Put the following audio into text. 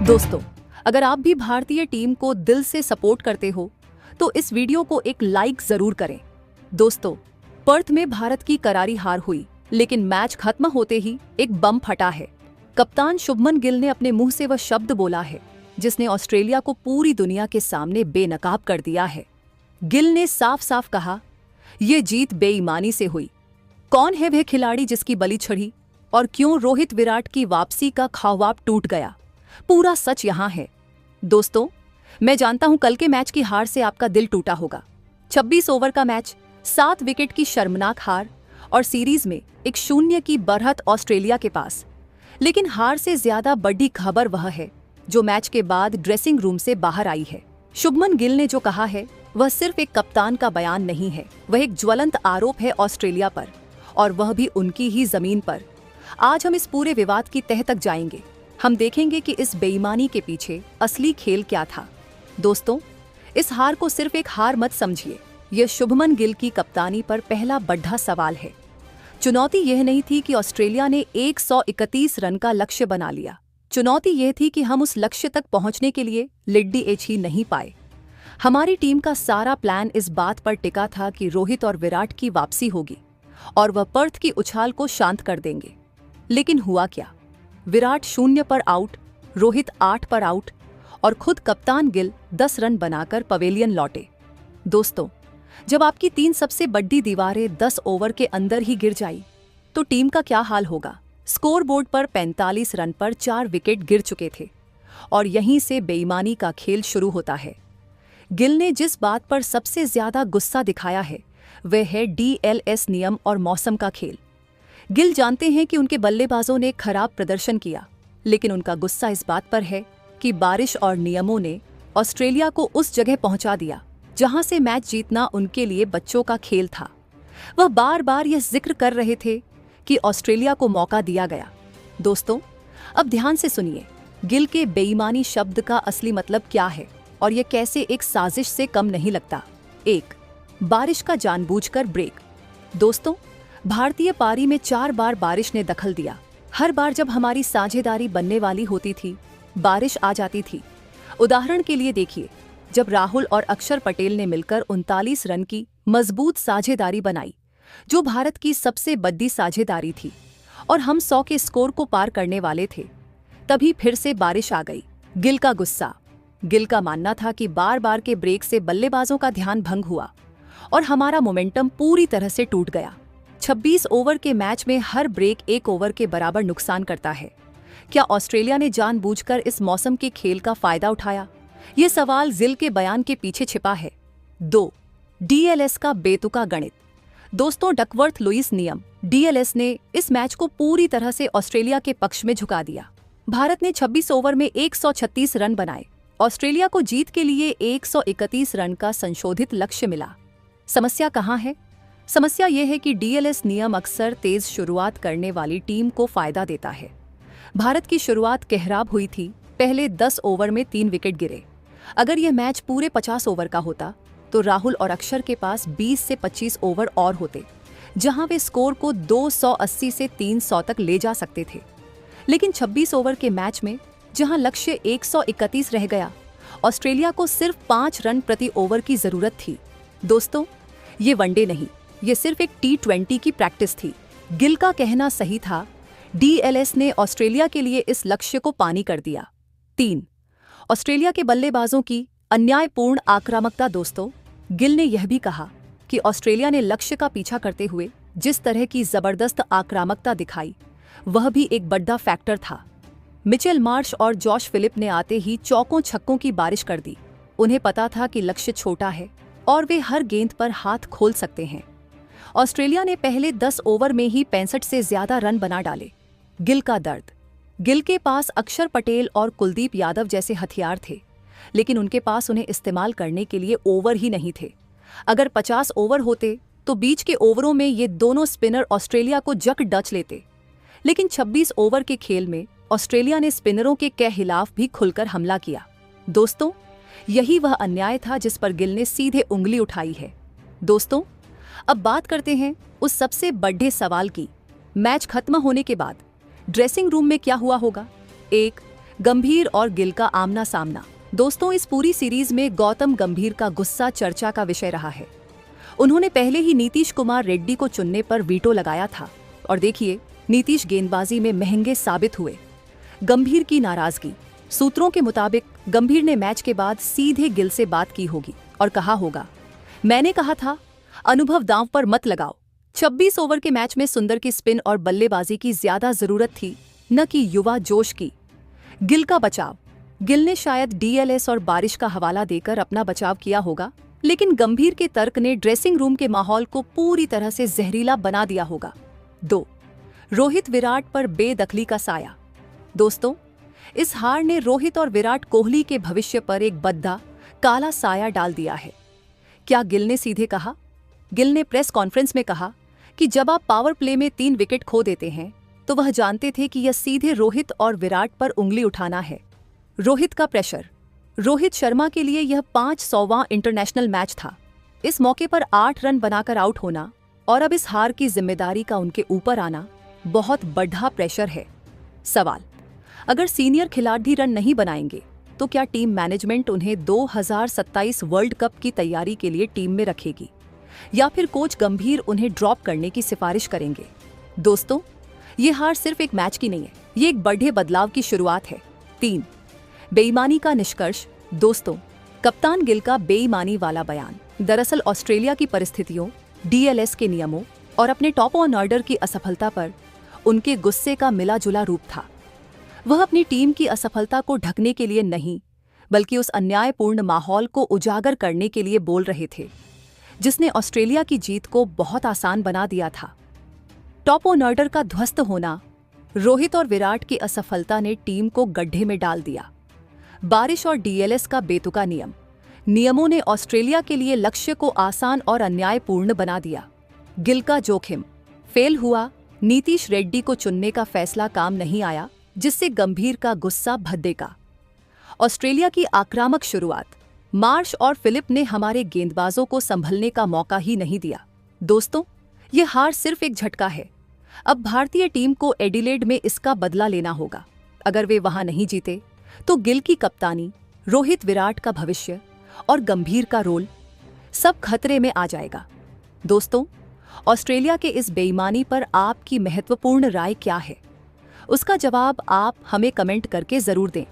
दोस्तों, अगर आप भी भारतीय टीम को दिल से सपोर्ट करते हो तो इस वीडियो को एक लाइक जरूर करें। दोस्तों, पर्थ में भारत की करारी हार हुई, लेकिन मैच खत्म होते ही एक बम फटा है। कप्तान शुभमन गिल ने अपने मुंह से वह शब्द बोला है जिसने ऑस्ट्रेलिया को पूरी दुनिया के सामने बेनकाब कर दिया है। गिल ने साफ साफ कहा, ये जीत बेईमानी से हुई। कौन है वह खिलाड़ी जिसकी बलि चढ़ी और क्यों रोहित विराट की वापसी का ख्वाब टूट गया? पूरा सच यहाँ है। दोस्तों, मैं जानता हूं कल के मैच की हार से आपका दिल टूटा होगा। 26 ओवर का मैच, 7 विकेट की शर्मनाक हार और सीरीज में 1-0 की बढ़त ऑस्ट्रेलिया के पास। लेकिन हार से ज्यादा बड़ी खबर वह है जो मैच के बाद ड्रेसिंग रूम से बाहर आई है। शुभमन गिल ने जो कहा है वह सिर्फ एक कप्तान का बयान नहीं है, वह एक ज्वलंत आरोप है ऑस्ट्रेलिया पर, और वह भी उनकी ही जमीन पर। आज हम इस पूरे विवाद की तह तक जाएंगे। हम देखेंगे कि इस बेईमानी के पीछे असली खेल क्या था। दोस्तों, इस हार को सिर्फ एक हार मत समझिए, यह शुभमन गिल की कप्तानी पर पहला बड़ा सवाल है। चुनौती यह नहीं थी कि ऑस्ट्रेलिया ने 131 रन का लक्ष्य बना लिया। चुनौती यह थी कि हम उस लक्ष्य तक पहुंचने के लिए लिड्डी एज ही नहीं पाए। हमारी टीम का सारा प्लान इस बात पर टिका था कि रोहित और विराट की वापसी होगी और वह पर्थ की उछाल को शांत कर देंगे। लेकिन हुआ क्या? विराट 0 पर आउट, रोहित 8 पर आउट और खुद कप्तान गिल 10 रन बनाकर पवेलियन लौटे। दोस्तों, जब आपकी 3 सबसे बड़ी दीवारें 10 ओवर के अंदर ही गिर जाई तो टीम का क्या हाल होगा? स्कोरबोर्ड पर 45 रन पर 4 विकेट गिर चुके थे और यहीं से बेईमानी का खेल शुरू होता है। गिल ने जिस बात पर सबसे ज्यादा गुस्सा दिखाया है वह है DLS नियम और मौसम का खेल। गिल जानते हैं कि उनके बल्लेबाजों ने खराब प्रदर्शन किया, लेकिन उनका गुस्सा इस बात पर है कि बारिश और नियमों ने ऑस्ट्रेलिया को उस जगह पहुंचा दिया जहां से मैच जीतना उनके लिए बच्चों का खेल था। वह बार बार यह जिक्र कर रहे थे कि ऑस्ट्रेलिया को मौका दिया गया। दोस्तों, अब ध्यान से सुनिए, गिल के बेईमानी शब्द का असली मतलब क्या है और यह कैसे एक साजिश से कम नहीं लगता। 1. बारिश का जानबूझकर ब्रेक। दोस्तों, भारतीय पारी में 4 बार बारिश ने दखल दिया। हर बार जब हमारी साझेदारी बनने वाली होती थी, बारिश आ जाती थी। उदाहरण के लिए देखिए, जब राहुल और अक्षर पटेल ने मिलकर 39 रन की मजबूत साझेदारी बनाई, जो भारत की सबसे बड़ी साझेदारी थी, और हम 100 के स्कोर को पार करने वाले थे, तभी फिर से बारिश आ गई। गिल का गुस्सा। गिल का मानना था कि बार बार के ब्रेक से बल्लेबाजों का ध्यान भंग हुआ और हमारा मोमेंटम पूरी तरह से टूट गया। 26 ओवर के मैच में हर ब्रेक 1 ओवर के बराबर नुकसान करता है। क्या ऑस्ट्रेलिया ने जानबूझकर इस मौसम के खेल का फायदा उठाया? ये सवाल गिल के बयान के पीछे छिपा है। 2. DLS का बेतुका गणित। दोस्तों, डकवर्थ लुईस नियम DLS ने इस मैच को पूरी तरह से ऑस्ट्रेलिया के पक्ष में झुका दिया। भारत ने 26 ओवर में 136 रन बनाए। ऑस्ट्रेलिया को जीत के लिए 131 रन का संशोधित लक्ष्य मिला। समस्या कहाँ है? समस्या यह है कि DLS नियम अक्सर तेज शुरुआत करने वाली टीम को फायदा देता है। भारत की शुरुआत कहराब हुई थी। पहले 10 ओवर में 3 विकेट गिरे। अगर यह मैच पूरे 50 ओवर का होता तो राहुल और अक्षर के पास 20 से 25 ओवर और होते, जहां वे स्कोर को 280 से 300 तक ले जा सकते थे। लेकिन 26 ओवर के मैच में जहां लक्ष्य 131 रह गया, ऑस्ट्रेलिया को सिर्फ 5 रन प्रति ओवर की जरूरत थी। दोस्तों, ये वनडे नहीं, ये सिर्फ एक T20 की प्रैक्टिस थी। गिल का कहना सही था, DLS ने ऑस्ट्रेलिया के लिए इस लक्ष्य को पानी कर दिया। 3. ऑस्ट्रेलिया के बल्लेबाजों की अन्यायपूर्ण आक्रामकता। दोस्तों, गिल ने यह भी कहा कि ऑस्ट्रेलिया ने लक्ष्य का पीछा करते हुए जिस तरह की जबरदस्त आक्रामकता दिखाई, वह भी एक बड़ा फैक्टर था। मिचेल मार्श और जॉश फिलिप ने आते ही चौकों छक्कों की बारिश कर दी। उन्हें पता था कि लक्ष्य छोटा है और वे हर गेंद पर हाथ खोल सकते हैं। ऑस्ट्रेलिया ने पहले 10 ओवर में ही 65 से ज्यादा रन बना डाले। गिल का दर्द। गिल के पास अक्षर पटेल और कुलदीप यादव जैसे हथियार थे, लेकिन उनके पास उन्हें इस्तेमाल करने के लिए ओवर ही नहीं थे। अगर 50 ओवर होते तो बीच के ओवरों में ये दोनों स्पिनर ऑस्ट्रेलिया को जक डच लेते। लेकिन 26 ओवर के खेल में ऑस्ट्रेलिया ने स्पिनरों के खिलाफ भी खुलकर हमला किया। दोस्तों, यही वह अन्याय था जिस पर गिल ने सीधे उंगली उठाई है। दोस्तों, अब बात करते हैं उस सबसे बड़े सवाल की। मैच खत्म होने के बाद ड्रेसिंग रूम में क्या हुआ होगा? 1. गंभीर और गिल का आमना सामना। दोस्तों, इस पूरी सीरीज में गौतम गंभीर का गुस्सा चर्चा का विषय रहा है। उन्होंने पहले ही नीतीश कुमार रेड्डी को चुनने पर वीटो लगाया था और देखिए, नीतीश गेंदबाजी में महंगे साबित हुए। गंभीर की नाराजगी। सूत्रों के मुताबिक गंभीर ने मैच के बाद सीधे गिल से बात की होगी और कहा होगा, मैंने कहा था अनुभव दांव पर मत लगाओ। 26 ओवर के मैच में सुंदर की स्पिन और बल्लेबाजी की ज्यादा जरूरत थी, न कि युवा जोश की। गिल का बचाव। गिल ने शायद डीएलएस और बारिश का हवाला देकर अपना बचाव किया होगा, लेकिन गंभीर के तर्क ने ड्रेसिंग रूम के माहौल को पूरी तरह से जहरीला बना दिया होगा। 2. रोहित विराट पर बेदखली का साया। दोस्तों, इस हार ने रोहित और विराट कोहली के भविष्य पर एक बद्दा काला साया डाल दिया है। क्या गिल ने सीधे कहा? गिल ने प्रेस कॉन्फ्रेंस में कहा कि जब आप पावर प्ले में 3 विकेट खो देते हैं तो वह जानते थे कि यह सीधे रोहित और विराट पर उंगली उठाना है। रोहित का प्रेशर। रोहित शर्मा के लिए यह 500वां इंटरनेशनल मैच था। इस मौके पर 8 रन बनाकर आउट होना और अब इस हार की जिम्मेदारी का उनके ऊपर आना बहुत बड़ा प्रेशर है। सवाल, अगर सीनियर खिलाड़ी रन नहीं बनाएंगे तो क्या टीम मैनेजमेंट उन्हें 2027 वर्ल्ड कप की तैयारी के लिए टीम में रखेगी या फिर कोच गंभीर उन्हें ड्रॉप करने की सिफारिश करेंगे? दोस्तों, ये हार सिर्फ एक मैच की नहीं है, ये एक बड़े बदलाव की शुरुआत है। 3. बेईमानी का निष्कर्ष। दोस्तों, कप्तान गिल का बेईमानी वाला बयान दरअसल ऑस्ट्रेलिया की परिस्थितियों, डीएलएस के नियमों और अपने टॉप ऑर्डर की असफलता पर उनके गुस्से का मिला जुला रूप था। वह अपनी टीम की असफलता को ढकने के लिए नहीं, बल्कि उस अन्यायपूर्ण माहौल को उजागर करने के लिए बोल रहे थे जिसने ऑस्ट्रेलिया की जीत को बहुत आसान बना दिया था। टॉप ऑर्डर का ध्वस्त होना। रोहित और विराट की असफलता ने टीम को गड्ढे में डाल दिया। बारिश और डीएलएस का बेतुका नियमों ने ऑस्ट्रेलिया के लिए लक्ष्य को आसान और अन्यायपूर्ण बना दिया। गिल का जोखिम। फेल हुआ। नीतीश रेड्डी को चुनने का फैसला काम नहीं आया, जिससे गंभीर का गुस्सा भद्देगा। ऑस्ट्रेलिया की आक्रामक शुरुआत। मार्श और फिलिप ने हमारे गेंदबाजों को संभलने का मौका ही नहीं दिया। दोस्तों, ये हार सिर्फ एक झटका है। अब भारतीय टीम को एडिलेड में इसका बदला लेना होगा। अगर वे वहां नहीं जीते तो गिल की कप्तानी, रोहित विराट का भविष्य और गंभीर का रोल सब खतरे में आ जाएगा। दोस्तों, ऑस्ट्रेलिया के इस बेईमानी पर आपकी महत्वपूर्ण राय क्या है? उसका जवाब आप हमें कमेंट करके जरूर दें।